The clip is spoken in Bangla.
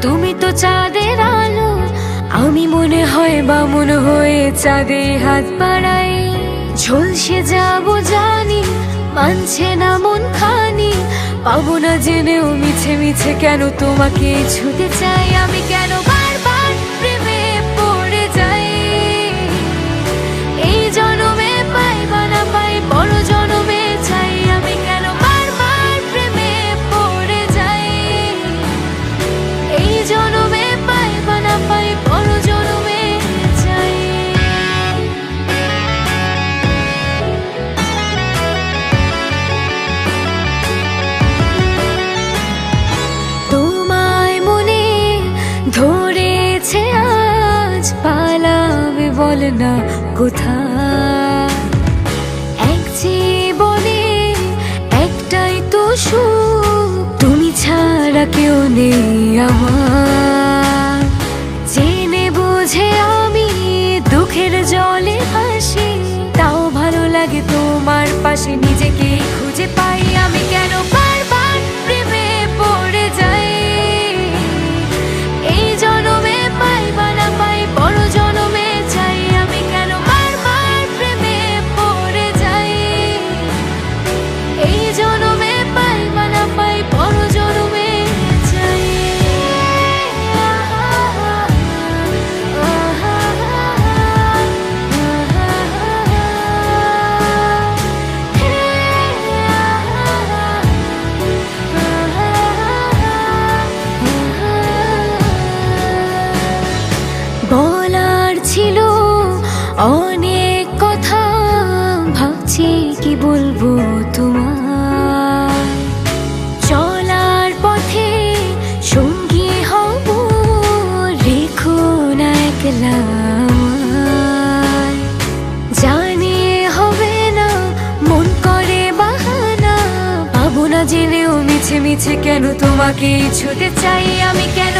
তুমি তো চাঁদের আলো, আমি মনে হয় বামুন হয়ে চাঁদে হাত বাড়াই। ঝলসে যাব জানি, মানছে না মন খানি, পাবো না জেনেও মিছে মিছে কেন তোমাকে ছুতে চাই। আমি কেন বারবার প্রেমে পড়ে যাই, এই জনমে পাই বা না পাই বড় জনমে চাই। আমি কেন বারবার প্রেমে পড়ে যাই, এই জনমে পাই বা না পাই বড় জনমে চাই। তোমায় মনে ধরেছে আজ, পালাবে বল না কোথায়। এক জীবনে একটাই তো সুখ, তুমি ছাড়া কেউ নেই আমার। জেনে বুঝে আমি দুঃখের জলে ভাসি, তাও ভালো লাগে তোমার পাশে নিজেকে খুঁজে পাই। আমি কেন বারবার প্রেমে পড়ে যাই, এই জনমে পাই বা না পাই বড় জনমে চাই। আমি কেন বারবার প্রেমে পড়ে যাই, এই জনমে পাই বা না পাই বড় জনমে চাই। বলার ছিল অনেক কথা, ভাবছি কি বলবো তোমার। চলার পথে সঙ্গী হব, রেখো না একলা আমায়। জানি হবে না মন করে বাহানা, পাবো না জেনেও মিছে মিছে কেন তোমাকে ছুতে চাই। আমি কেন